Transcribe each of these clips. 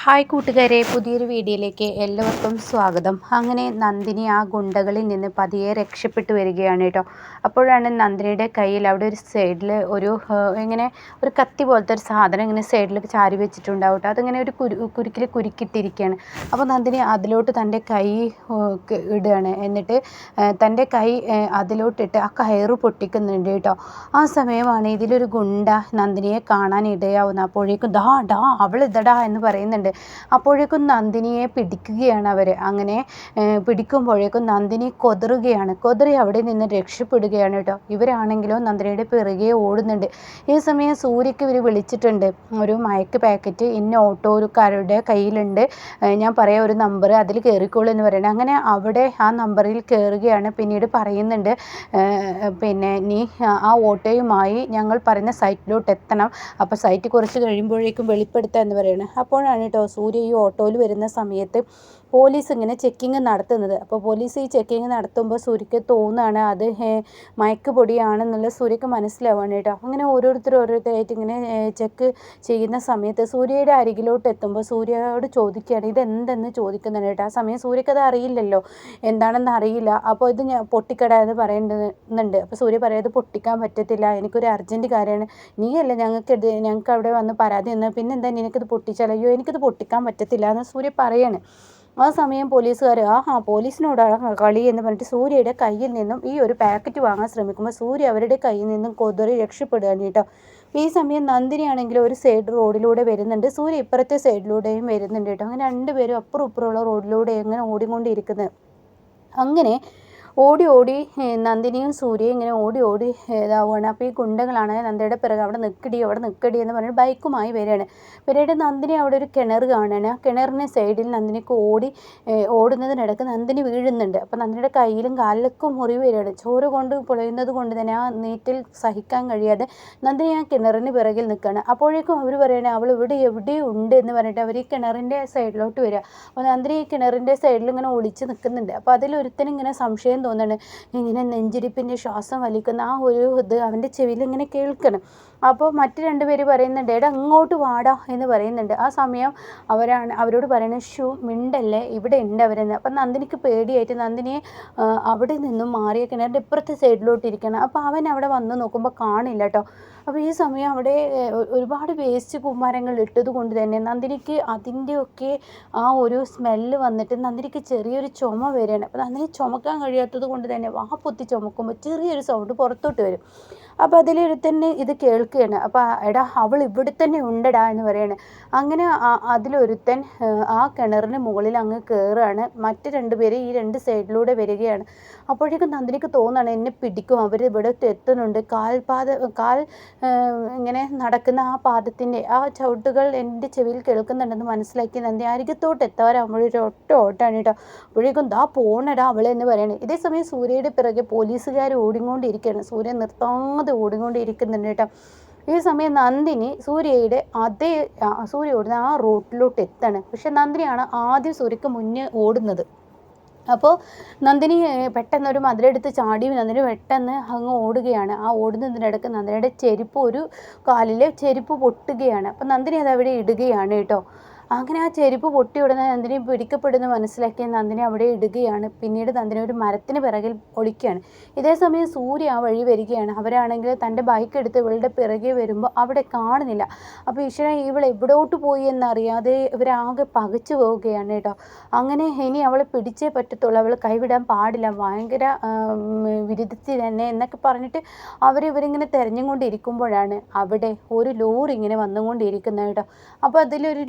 Hi കൂട്ടുകാരെ, പുതിയൊരു വീഡിയോയിലേക്ക് എല്ലാവർക്കും സ്വാഗതം. അങ്ങനെ നന്ദിനി ആ ഗുണ്ടകളിൽ നിന്ന് പതിയെ രക്ഷപ്പെട്ടു വരികയാണ് കേട്ടോ. അപ്പോഴാണ് നന്ദിനിയുടെ കയ്യിൽ അവിടെ ഒരു സൈഡിൽ ഇങ്ങനെ ഒരു കത്തി പോലത്തെ ഒരു സാധനം ഇങ്ങനെ സൈഡിൽ ചാരി വെച്ചിട്ടുണ്ടാവും കേട്ടോ. അതിങ്ങനെ ഒരു കുരുക്കിൽ കുരുക്കിട്ടിരിക്കുകയാണ്. അപ്പോൾ നന്ദിനി അതിലോട്ട് തൻ്റെ കൈ ഇടുകയാണ്. എന്നിട്ട് തൻ്റെ കൈ അതിലോട്ടിട്ട് ആ കയറ് പൊട്ടിക്കുന്നുണ്ട് കേട്ടോ. ആ സമയമാണ് ഇതിലൊരു ഗുണ്ട നന്ദിനിയെ കാണാൻ ഇടയാവുന്നത്. അപ്പോഴേക്കും ഡാ അവൾ ഇതടാ എന്ന് പറയുന്നുണ്ട്. അപ്പോഴേക്കും നന്ദിനിയെ പിടിക്കുകയാണ് അവർ. അങ്ങനെ പിടിക്കുമ്പോഴേക്കും നന്ദിനി കൊതറി അവിടെ നിന്ന് രക്ഷപ്പെടുകയാണ് കേട്ടോ. ഇവരാണെങ്കിലോ നന്ദിനിയുടെ പിറകെ ഓടുന്നുണ്ട്. ഈ സമയം സൂര്യക്ക് ഇവർ വിളിച്ചിട്ടുണ്ട്, ഒരു മയക്ക് പാക്കറ്റ് ഇന്ന ഓട്ടോക്കാരുടെ കയ്യിലുണ്ട്, ഞാൻ പറയാം ഒരു നമ്പർ, അതിൽ കയറിക്കോളൂ എന്ന് പറയുന്നത്. അങ്ങനെ അവിടെ ആ നമ്പറിൽ കയറുകയാണ്. പിന്നീട് പറയുന്നുണ്ട്, പിന്നെ നീ ആ ഓട്ടോയുമായി ഞങ്ങൾ പറയുന്ന സൈറ്റിലോട്ട് എത്തണം, അപ്പോൾ സൈറ്റ് കുറച്ച് കഴിയുമ്പോഴേക്കും വെളിപ്പെടുത്തുക എന്ന് പറയുന്നത്. അപ്പോഴാണ് കേട്ടോ സൂര്യ ഈ ഓട്ടോയിൽ വരുന്ന സമയത്ത് പോലീസ് ഇങ്ങനെ ചെക്കിങ് നടത്തുന്നത്. അപ്പോൾ പോലീസ് ഈ ചെക്കിങ് നടത്തുമ്പോൾ സൂര്യക്ക് തോന്നുകയാണ് അത് മയക്ക് പൊടിയാണെന്നുള്ള സൂര്യക്ക് മനസ്സിലാവുകയാണ് കേട്ടോ. അങ്ങനെ ഓരോരുത്തരായിട്ട് ഇങ്ങനെ ചെക്ക് ചെയ്യുന്ന സമയത്ത് സൂര്യയുടെ അരികിലോട്ട് എത്തുമ്പോൾ സൂര്യയോട് ചോദിക്കുകയാണ് ഇതെന്തെന്ന് ചോദിക്കുന്നുണ്ട് കേട്ടോ. ആ സമയം സൂര്യക്ക് അത് അറിയില്ലല്ലോ, എന്താണെന്ന് അറിയില്ല. അപ്പോൾ ഇത് ഞാൻ പൊട്ടിക്കട എന്ന് പറയുന്നുണ്ട്. അപ്പോൾ സൂര്യ പറയുന്നത് പൊട്ടിക്കാൻ പറ്റത്തില്ല, എനിക്കൊരു അർജൻറ്റ് കാര്യമാണ്, നീയല്ല ഞങ്ങൾക്ക് അവിടെ വന്ന് പരാതി തന്നത്, പിന്നെന്താ നിനക്കിത് പൊട്ടിച്ചാലോ? അയ്യോ എനിക്കിത് പൊട്ടിക്കാൻ പറ്റത്തില്ല എന്ന് സൂര്യ പറയാണ്. ആ സമയം പോലീസുകാർ പോലീസിനോടാണ് കളി എന്ന് പറഞ്ഞിട്ട് സൂര്യയുടെ കയ്യിൽ നിന്നും ഈ ഒരു പാക്കറ്റ് വാങ്ങാൻ ശ്രമിക്കുമ്പോൾ സൂര്യ അവരുടെ കയ്യിൽ നിന്നും കൊതറി രക്ഷപ്പെടുകയാണ് കേട്ടോ. ഈ സമയം നന്ദിനിയാണെങ്കിൽ ഒരു സൈഡ് റോഡിലൂടെ വരുന്നുണ്ട്, സൂര്യ ഇപ്പുറത്തെ സൈഡിലൂടെയും വരുന്നുണ്ട് കേട്ടോ. അങ്ങനെ രണ്ടുപേരും അപ്പുറം ഇപ്പുറമുള്ള റോഡിലൂടെ എങ്ങനെ ഓടിക്കൊണ്ടിരിക്കുന്നത്. അങ്ങനെ ഓടി നന്ദിനിയും സൂര്യയും ഇങ്ങനെ ഓടി ഇതാവുകയാണ്. അപ്പോൾ ഈ ഗുണ്ടകളാണ് നന്ദിയുടെ പിറകെ അവിടെ നിൽക്കടി എന്ന് പറഞ്ഞിട്ട് ബൈക്കുമായി വരികയാണ്. പിന്നീട് നന്ദിനി അവിടെ ഒരു കിണർ കാണുകയാണ്. ആ കിണറിൻ്റെ സൈഡിൽ നന്ദിനിക്ക് ഓടുന്നതിനിടയ്ക്ക് നന്ദിനി വീഴുന്നുണ്ട്. അപ്പോൾ നന്ദിനിയുടെ കയ്യിലും കാലിലൊക്കെ മുറിവ് വരികയാണ്. ചോര കൊണ്ട് പൊളയുന്നത് കൊണ്ട് തന്നെ ആ നീറ്റിൽ സഹിക്കാൻ കഴിയാതെ നന്ദിനി ആ കിണറിന് പിറകിൽ നിൽക്കുകയാണ്. അപ്പോഴേക്കും അവർ പറയുകയാണ് അവൾ എവിടെയോ ഉണ്ട് എന്ന് പറഞ്ഞിട്ട് അവർ ഈ കിണറിൻ്റെ സൈഡിലോട്ട് വരിക. അപ്പോൾ നന്ദിനി ഈ കിണറിൻ്റെ സൈഡിൽ ഇങ്ങനെ ഒളിച്ച് നിൽക്കുന്നുണ്ട്. അപ്പോൾ അതിലൊരുത്തനും ഇങ്ങനെ സംശയം തോന്നുന്നുണ്ട്, ഇങ്ങനെ നെഞ്ചിരിപ്പിൻ്റെ ശ്വാസം വലിക്കുന്ന ആ ഒരു ഇത് അവൻ്റെ ചെവിയിൽ ഇങ്ങനെ കേൾക്കണം. അപ്പോൾ മറ്റു രണ്ടുപേര് പറയുന്നുണ്ട് എടാ അങ്ങോട്ട് വാടാ എന്ന് പറയുന്നുണ്ട്. ആ സമയം അവരോട് പറയുന്നത് മിണ്ടല്ലേ, ഇവിടെ ഉണ്ട് അവരെന്ന്. അപ്പം നന്ദിനിക്ക് പേടിയായിട്ട് നന്ദിനിയെ അവിടെ നിന്നും മാറിയ കിണറിൻ്റെ ഇപ്പുറത്തെ സൈഡിലോട്ട് ഇരിക്കണം. അപ്പോൾ അവൻ അവിടെ വന്ന് നോക്കുമ്പോൾ കാണില്ല കേട്ടോ. അപ്പോൾ ഈ സമയം അവിടെ ഒരുപാട് വേസ്റ്റ് കുമ്മാരങ്ങൾ ഇട്ടത് കൊണ്ട് തന്നെ നന്ദിനിക്ക് അതിൻ്റെയൊക്കെ ആ ഒരു സ്മെല്ല് വന്നിട്ട് നന്ദിനിക്ക് ചെറിയൊരു ചുമ വരികയാണ്. അപ്പോൾ നന്ദിനി ചുമക്കാൻ കഴിയാത്തത് കൊണ്ട് തന്നെ വാ പൊത്തി ചുമക്കുമ്പോൾ ചെറിയൊരു സൗണ്ട് പുറത്തോട്ട് വരും. അപ്പോൾ അതിലൊരുത്തന്നെ ഇത് കേൾക്കുകയാണ്. അപ്പോൾ എടാ അവൾ ഇവിടെ തന്നെ ഉണ്ടടാ എന്ന് പറയാണ്. അങ്ങനെ അതിലൊരുത്തൻ ആ കിണറിന് മുകളിൽ അങ്ങ് കയറുകയാണ്. മറ്റ് രണ്ടുപേര് ഈ രണ്ട് സൈഡിലൂടെ വരികയാണ്. അപ്പോഴേക്കും നന്ദിനിക്ക് തോന്നുകയാണ് എന്നെ പിടിക്കും, അവർ ഇവിടെ എത്തുന്നുണ്ട്. കാൽ ഇങ്ങനെ നടക്കുന്ന ആ പാദത്തിൻ്റെ ആ ചവിട്ടുകൾ എൻ്റെ ചെവിയിൽ കേൾക്കുന്നുണ്ടെന്ന് മനസ്സിലാക്കി നന്ദി അരികത്തോട്ട് എത്താറാകുമ്പോഴൊരു ഓട്ടാണ് കേട്ടോ. അപ്പോഴേക്കും പോണടാ അവളെന്ന് പറയണേ. ഇതേസമയം സൂര്യയുടെ പിറകെ പോലീസുകാർ ഓടിക്കൊണ്ടിരിക്കുകയാണ്. സൂര്യ നിർത്താതെ ഓടിക്കൊണ്ടിരിക്കുന്നുണ്ട് കേട്ടോ. ഈ സമയം നന്ദിനി സൂര്യ ഓടുന്ന ആ റൂട്ടിലോട്ട് എത്താണ്. പക്ഷെ നന്ദിനിയാണ് ആദ്യം സൂര്യക്ക് മുന്നേ ഓടുന്നത്. അപ്പോൾ നന്ദിനി പെട്ടെന്ന് ഒരു മതിലെടുത്ത് ചാടി നന്ദിനി പെട്ടെന്ന് അങ്ങ് ഓടുകയാണ്. ആ ഓടുന്നതിനിടയ്ക്ക് നന്ദിനിയുടെ ഒരു കാലിലെ ചെരുപ്പ് പൊട്ടുകയാണ്. അപ്പോൾ നന്ദിനി അത് അവിടെ ഇടുകയാണ് കേട്ടോ. അങ്ങനെ ആ ചെരുപ്പ് പൊട്ടി ഉടനെ നന്ദിനി പിടിക്കപ്പെടുന്ന മനസ്സിലാക്കിയ നന്ദിനി അവിടെ ഇടുകയാണ്. പിന്നീട് നന്ദിനി ഒരു മരത്തിന് പിറകിൽ ഒളിക്കുകയാണ്. ഇതേസമയം സൂര്യ ആ വഴി വരികയാണ്. അവരാണെങ്കിൽ തൻ്റെ ബൈക്ക് എടുത്ത് ഇവളുടെ പിറകെ വരുമ്പോൾ അവിടെ കാണുന്നില്ല. അപ്പോൾ ഈശ്വര ഇവൾ എവിടോട്ട് പോയി എന്നറിയാതെ ഇവരാകെ പകച്ചു പോവുകയാണ് കേട്ടോ. അങ്ങനെ ഇനി അവളെ പിടിച്ചേ പറ്റത്തുള്ളൂ, അവൾ കൈവിടാൻ പാടില്ല, ഭയങ്കര വിരുദ്ധത്തിൽ തന്നെ എന്നൊക്കെ പറഞ്ഞിട്ട് ഇവരിങ്ങനെ തെരഞ്ഞും കൊണ്ടിരിക്കുമ്പോഴാണ് അവിടെ ഒരു ലോറി ഇങ്ങനെ വന്നുകൊണ്ടിരിക്കുന്നത് കേട്ടോ. അപ്പോൾ അതിലൊരു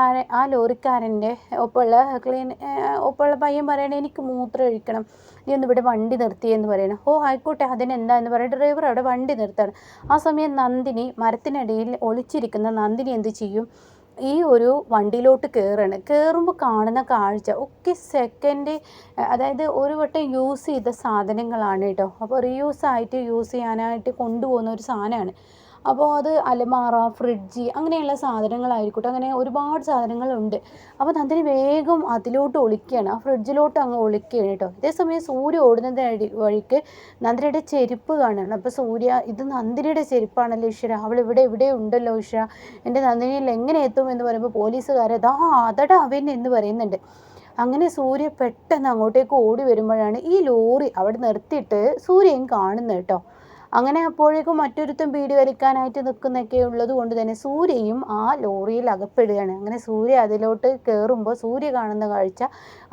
ആ ലോറിക്കാരൻ്റെ ഒപ്പമുള്ള പയ്യൻ പറയണേ എനിക്ക് മൂത്രം ഒഴിക്കണം, നീ ഒന്ന് ഇവിടെ വണ്ടി നിർത്തിയെന്ന് പറയണം. ആയിക്കോട്ടെ അതിനെന്താ എന്ന് പറയുന്നത് ഡ്രൈവർ അവിടെ വണ്ടി നിർത്താണ്. ആ സമയം നന്ദിനി മരത്തിനിടയിൽ ഒളിച്ചിരിക്കുന്ന നന്ദിനി എന്ത് ചെയ്യും, ഈ ഒരു വണ്ടിയിലോട്ട് കയറുമ്പോൾ കാണുന്ന കാഴ്ച ഒക്കെ സെക്കൻഡ്, അതായത് ഒരു വട്ടം യൂസ് ചെയ്ത സാധനങ്ങളാണ് കേട്ടോ. അപ്പോൾ യൂസ് ചെയ്യാനായിട്ട് കൊണ്ടുപോകുന്ന ഒരു സാധനമാണ്. അപ്പോൾ അത് അലമാര, ഫ്രിഡ്ജ് അങ്ങനെയുള്ള സാധനങ്ങളായിരിക്കട്ടെ, അങ്ങനെ ഒരുപാട് സാധനങ്ങളുണ്ട്. അപ്പോൾ നന്ദിനി വേഗം അതിലോട്ട് ഒളിക്കുകയാണ്, ആ ഫ്രിഡ്ജിലോട്ട് അങ്ങ് ഒളിക്കുകയാണ് കേട്ടോ. അതേസമയം സൂര്യ ഓടുന്നതിൻ്റെ വഴിക്ക് നന്ദിനിയുടെ ചെരുപ്പ് കാണുകയാണ്. അപ്പോൾ സൂര്യ, ഇത് നന്ദിനിയുടെ ചെരുപ്പാണല്ലോ ഈശ്വര, അവൾ ഇവിടെ എവിടെ ഉണ്ടല്ലോ ഈശ്വര, എൻ്റെ നന്ദിനിയിൽ എങ്ങനെ എത്തും എന്ന് പറയുമ്പോൾ പോലീസുകാരെ അതടാ അവൻ എന്ന് പറയുന്നുണ്ട്. അങ്ങനെ സൂര്യ പെട്ടെന്ന് അങ്ങോട്ടേക്ക് ഓടി വരുമ്പോഴാണ് ഈ ലോറി അവിടെ നിർത്തിയിട്ട് സൂര്യയും കാണുന്നത് കേട്ടോ. അങ്ങനെ അപ്പോഴേക്കും മറ്റൊരുത്തൻ ബീഡി വലിക്കാനായിട്ട് നിൽക്കുന്നൊക്കെ ഉള്ളത് കൊണ്ട് തന്നെ സൂര്യയും ആ ലോറിയിൽ അകപ്പെടുകയാണ്. അങ്ങനെ സൂര്യ അതിലോട്ട് കയറുമ്പോൾ സൂര്യ കാണുന്ന കാഴ്ച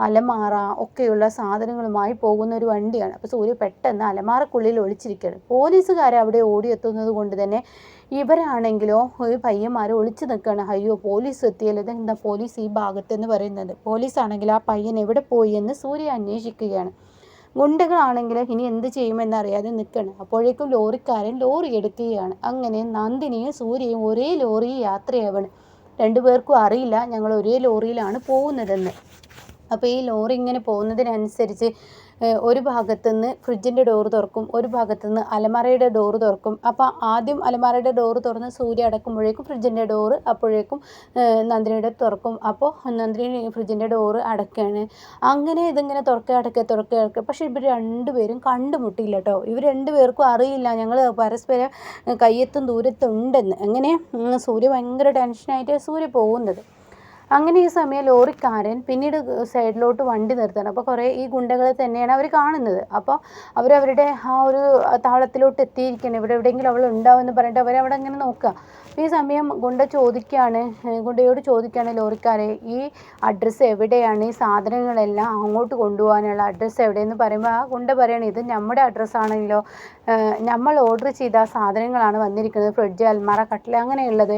അലമാറ ഒക്കെയുള്ള സാധനങ്ങളുമായി പോകുന്ന ഒരു വണ്ടിയാണ്. അപ്പോൾ സൂര്യ പെട്ടെന്ന് അലമാറക്കുള്ളിൽ ഒളിച്ചിരിക്കുകയാണ്. പോലീസുകാരെ അവിടെ ഓടിയെത്തുന്നത് കൊണ്ട് തന്നെ ഇവരാണെങ്കിലോ ഒരു പയ്യന്മാർ ഒളിച്ചു നിൽക്കുകയാണ്. അയ്യോ പോലീസ് എത്തിയല്ലോ, ഇതെന്താ പോലീസ് ഈ ഭാഗത്തെന്ന് പറയുന്നത്. പോലീസാണെങ്കിൽ ആ പയ്യൻ എവിടെ പോയി എന്ന് സൂര്യ അന്വേഷിക്കുകയാണ്. ഗുണ്ടകളാണെങ്കിൽ ഇനി എന്ത് ചെയ്യുമെന്നറിയാതെ നിൽക്കുകയാണ്. അപ്പോഴേക്കും ലോറിക്കാരൻ ലോറി എടുക്കുകയാണ്. അങ്ങനെ നന്ദിനിയും സൂര്യയും ഒരേ ലോറിയിൽ യാത്രയാവാണ്. രണ്ടുപേർക്കും അറിയില്ല ഞങ്ങൾ ഒരേ ലോറിയിലാണ് പോകുന്നതെന്ന്. അപ്പോൾ ഈ ലോറി ഇങ്ങനെ പോകുന്നതിനനുസരിച്ച് ഒരു ഭാഗത്തുനിന്ന് ഫ്രിഡ്ജിൻ്റെ ഡോറ് തുറക്കും, ഒരു ഭാഗത്തുനിന്ന് അലമാരയുടെ ഡോറ് തുറക്കും. അപ്പോൾ ആദ്യം അലമാരയുടെ ഡോറ് തുറന്ന് സൂര്യ അടക്കുമ്പോഴേക്കും ഫ്രിഡ്ജിൻ്റെ ഡോറ് അപ്പോഴേക്കും നന്ദിനിയുടെ തുറക്കും. അപ്പോൾ നന്ദിനി ഫ്രിഡ്ജിൻ്റെ ഡോറ് അടക്കുകയാണ്. അങ്ങനെ ഇതിങ്ങനെ തുറക്കുക. പക്ഷേ ഇവർ രണ്ടുപേരും കണ്ടുമുട്ടിയില്ല കേട്ടോ. ഇവർ രണ്ടുപേർക്കും അറിയില്ല ഞങ്ങൾ പരസ്പരം കയ്യെത്തും ദൂരത്തുണ്ടെന്ന്. അങ്ങനെ സൂര്യ ഭയങ്കര ടെൻഷനായിട്ട് സൂര്യ പോകുന്നത്. അങ്ങനെ ഈ സമയം ലോറിക്കാരൻ പിന്നീട് സൈഡിലോട്ട് വണ്ടി നിർത്തണം. അപ്പോൾ കുറേ ഈ ഗുണ്ടകളെ തന്നെയാണ് അവർ കാണുന്നത്. അപ്പോൾ അവരവരുടെ ആ ഒരു താവളത്തിലോട്ട് എത്തിയിരിക്കുകയാണ്. ഇവിടെ എവിടെയെങ്കിലും അവൾ ഉണ്ടാവുമെന്ന് പറഞ്ഞിട്ട് അവരവിടെ അങ്ങനെ നോക്കുക. ഈ സമയം ഗുണ്ടയോട് ചോദിക്കുകയാണ് ലോറിക്കാരെ, ഈ അഡ്രസ്സ് എവിടെയാണ്, ഈ സാധനങ്ങളെല്ലാം അങ്ങോട്ട് കൊണ്ടുപോകാനുള്ള അഡ്രസ്സ് എവിടെയെന്ന് പറയുമ്പോൾ ആ ഗുണ്ട പറയണം, ഇത് നമ്മുടെ അഡ്രസ്സാണല്ലോ, നമ്മൾ ഓർഡർ ചെയ്ത സാധനങ്ങളാണ് വന്നിരിക്കുന്നത്, ഫ്രിഡ്ജ്, അൽമാര, കട്ടിൽ അങ്ങനെയുള്ളത്.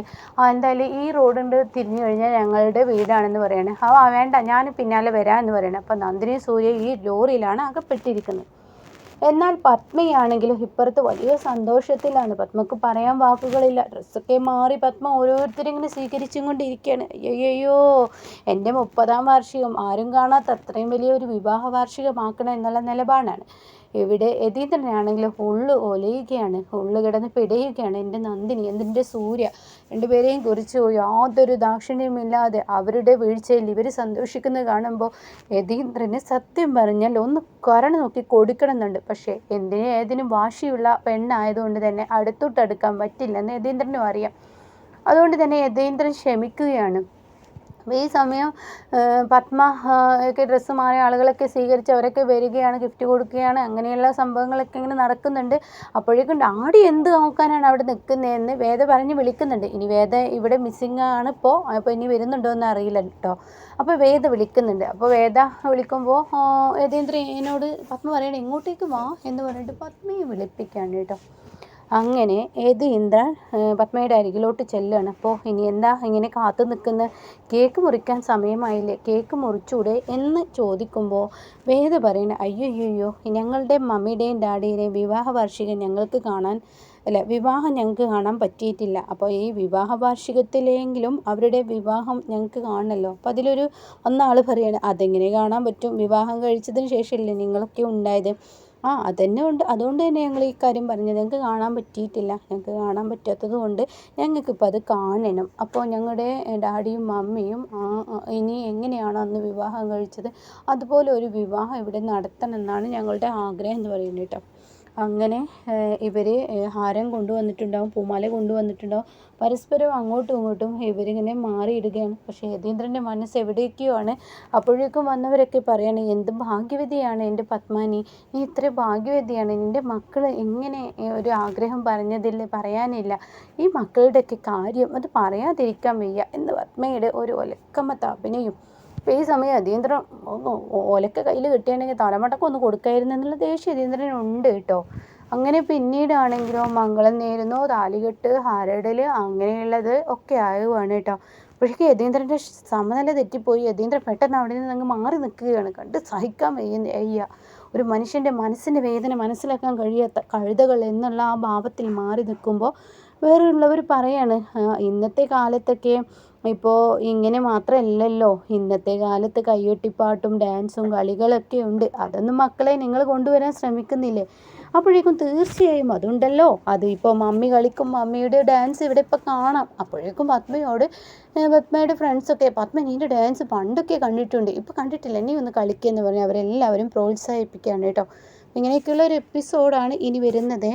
എന്തായാലും ഈ റോഡുണ്ട് തിരിഞ്ഞു കഴിഞ്ഞാൽ ഞങ്ങളുടെ വീടാണെന്ന് പറയണേ. വേണ്ട ഞാൻ പിന്നാലെ വരാം എന്ന് പറയണേ. അപ്പോൾ നന്ദിനി സൂര്യ ഈ ലോറിയിലാണ് അകപ്പെട്ടിരിക്കുന്നത്. എന്നാൽ പത്മയാണെങ്കിലും ഇപ്പുറത്ത് വലിയ സന്തോഷത്തിലാണ്. പത്മക്ക് പറയാൻ വാക്കുകളില്ല. ഡ്രസ്സൊക്കെ മാറി പത്മ ഓരോരുത്തരിങ്ങനെ സ്വീകരിച്ചും കൊണ്ടിരിക്കുകയാണ്. അയ്യോ എൻ്റെ 30-ാം വാർഷികം ആരും കാണാത്ത അത്രയും വലിയൊരു വിവാഹ വാർഷികമാക്കണം എന്നുള്ള നിലപാടാണ്. ഇവിടെ യതീന്ദ്രനാണെങ്കിലും ഉള്ളു ഒലയുകയാണ്, ഉള്ളു കിടന്ന് പിടയുകയാണ്. എൻ്റെ നന്ദിനി, എൻ്റെ സൂര്യ രണ്ടുപേരെയും കുറിച്ച് യാതൊരു ദാക്ഷിണ്യമില്ലാതെ അവരുടെ വീഴ്ചയിൽ ഇവർ സന്തോഷിക്കുന്നത് കാണുമ്പോൾ യതീന്ദ്രന് സത്യം പറഞ്ഞാൽ ഒന്ന് കരണ നോക്കി കൊടുക്കണമെന്നുണ്ട്. പക്ഷേ ഏതിനും വാശിയുള്ള പെണ്ണായതുകൊണ്ട് തന്നെ അടുത്തോട്ടടുക്കാൻ പറ്റില്ലെന്ന് യതീന്ദ്രനും അറിയാം. അതുകൊണ്ട് തന്നെ യതീന്ദ്രൻ ക്ഷമിക്കുകയാണ്. അപ്പോൾ ഈ സമയം പത്മ ഒക്കെ ഡ്രസ്സ് മാറിയ ആളുകളൊക്കെ സ്വീകരിച്ച് അവരൊക്കെ വരികയാണ്, ഗിഫ്റ്റ് കൊടുക്കുകയാണ്, അങ്ങനെയുള്ള സംഭവങ്ങളൊക്കെ ഇങ്ങനെ നടക്കുന്നുണ്ട്. അപ്പോഴേക്കും ഡാഡി എന്ത് നോക്കാനാണ് അവിടെ നിൽക്കുന്നതെന്ന് വേദ പറഞ്ഞ് വിളിക്കുന്നുണ്ട്. ഇനി വേദ ഇവിടെ മിസ്സിങ് ആണ് അപ്പോൾ ഇനി വരുന്നുണ്ടോ എന്ന് അറിയില്ല കേട്ടോ. അപ്പോൾ വേദ വിളിക്കുന്നുണ്ട്. അപ്പോൾ വേദ വിളിക്കുമ്പോൾ യതീന്ദ്രനോട് പത്മ പറയണം ഇങ്ങോട്ടേക്ക് വാ എന്ന് പറഞ്ഞിട്ട് പത്മയെ വിളിപ്പിക്കുകയാണ് കേട്ടോ. അങ്ങനെ യതീന്ദ്രൻ പത്മയുടെ അരികിലോട്ട് ചെല്ലുകയാണ്. അപ്പോൾ ഇനി എന്താ ഇങ്ങനെ കാത്തു നിൽക്കുന്നത്, കേക്ക് മുറിക്കാൻ സമയമായില്ലേ, കേക്ക് മുറിച്ചൂടെ എന്ന് ചോദിക്കുമ്പോൾ വേദ പറയണ അയ്യോ ഞങ്ങളുടെ മമ്മിയുടെയും ഡാഡിയുടെയും വിവാഹ വാർഷികം വിവാഹം ഞങ്ങൾക്ക് കാണാൻ പറ്റിയിട്ടില്ല. അപ്പോൾ ഈ വിവാഹ വാർഷികത്തിലെങ്കിലും അവരുടെ വിവാഹം ഞങ്ങൾക്ക് കാണണമല്ലോ. അപ്പോൾ അതിലൊരു ഒന്നാൾ പറയാണ് അതെങ്ങനെ കാണാൻ പറ്റും, വിവാഹം കഴിച്ചതിന് ശേഷമല്ലേ നിങ്ങളൊക്കെ ഉണ്ടായത്. അതന്നെ ഉണ്ട്, അതുകൊണ്ട് തന്നെ ഞങ്ങൾ ഈ കാര്യം പറഞ്ഞത്, ഞങ്ങൾക്ക് കാണാൻ പറ്റിയിട്ടില്ല, ഞങ്ങൾക്ക് കാണാൻ പറ്റാത്തത് കൊണ്ട് ഞങ്ങൾക്കിപ്പോൾ അത് കാണണം. അപ്പോൾ ഞങ്ങളുടെ ഡാഡിയും മമ്മിയും ഇനി എങ്ങനെയാണോ അന്ന് വിവാഹം കഴിച്ചത് അതുപോലെ ഒരു വിവാഹം ഇവിടെ നടത്തണം എന്നാണ് ഞങ്ങളുടെ ആഗ്രഹം എന്ന് പറയുന്നത് കേട്ടോ. അങ്ങനെ ഇവർ ഹാരം കൊണ്ടുവന്നിട്ടുണ്ടാവും, പൂമാല കൊണ്ടുവന്നിട്ടുണ്ടാവും. പരസ്പരം അങ്ങോട്ടും ഇങ്ങോട്ടും ഇവരിങ്ങനെ മാറിയിടുകയാണ്. പക്ഷേ യതീന്ദ്രൻ്റെ മനസ്സ് എവിടേക്കോ ആണ്. അപ്പോഴേക്കും വന്നവരൊക്കെ പറയാണ് എന്ത് ഭാഗ്യവതിയാണ് എൻ്റെ പത്മാനി, നീ ഇത്ര ഭാഗ്യവതിയാണ്, നിൻ്റെ മക്കൾ ഇങ്ങനെ ഒരു ആഗ്രഹം പറയാനില്ല, ഈ മക്കളുടെയൊക്കെ കാര്യം അത് പറയാതിരിക്കാൻ വയ്യ എന്ന് പത്മയുടെ ഒരു ഒലക്കമ്മത്ത അഭിനയം. അപ്പോൾ ഈ സമയം യതീന്ദ്രൻ ഓലക്ക കയ്യിൽ കിട്ടിയാണെങ്കിൽ തലമുട്ടക്കം ഒന്ന് കൊടുക്കായിരുന്നു എന്നുള്ള ദേഷ്യം യതീന്ദ്രനുണ്ട് കേട്ടോ. അങ്ങനെ പിന്നീടാണെങ്കിലോ മംഗളം നേരുന്നു, താലികെട്ട്, ഹാരയിടൽ അങ്ങനെയുള്ളത് ഒക്കെ ആവുകയാണ് കേട്ടോ. അപ്പോഴേക്കും യതീന്ദ്രൻ്റെ സമനില തെറ്റിപ്പോയി. യതീന്ദ്രൻ പെട്ടെന്ന് അവിടെ നിന്ന് അങ്ങ് മാറി നിൽക്കുകയാണ്. കണ്ട് സഹിക്കാൻ വയ്യ. ഒരു മനുഷ്യൻ്റെ മനസ്സിൻ്റെ വേദന മനസ്സിലാക്കാൻ കഴിയാത്ത കഴുതകൾ എന്നുള്ള ആ ഭാവത്തിൽ മാറി നിൽക്കുമ്പോൾ വേറെയുള്ളവർ പറയാണ് ഇന്നത്തെ കാലത്തൊക്കെ ഇപ്പോൾ ഇങ്ങനെ മാത്രമല്ലല്ലോ, ഇന്നത്തെ കാലത്ത് കയ്യൊട്ടിപ്പാട്ടും ഡാൻസും കളികളൊക്കെ ഉണ്ട്, അതൊന്നും മക്കളെ നിങ്ങൾ കൊണ്ടുവരാൻ ശ്രമിക്കുന്നില്ലേ, അപ്പോഴേക്കും തീർച്ചയായും അതുണ്ടല്ലോ, അത് ഇപ്പോൾ മമ്മി കളിക്കും, മമ്മിയുടെ ഡാൻസ് ഇവിടെ ഇപ്പോൾ കാണാം. അപ്പോഴേക്കും പത്മയോട് പത്മയുടെ ഫ്രണ്ട്സൊക്കെ പത്മ നീൻ്റെ ഡാൻസ് പണ്ടൊക്കെ കണ്ടിട്ടുണ്ട്, ഇപ്പോൾ കണ്ടിട്ടില്ല, നീ ഒന്ന് കളിക്കുമെന്ന് പറഞ്ഞ് അവരെല്ലാവരും പ്രോത്സാഹിപ്പിക്കുകയാണ് കേട്ടോ. ഇങ്ങനെയൊക്കെയുള്ള ഒരു എപ്പിസോഡാണ് ഇനി വരുന്നത്.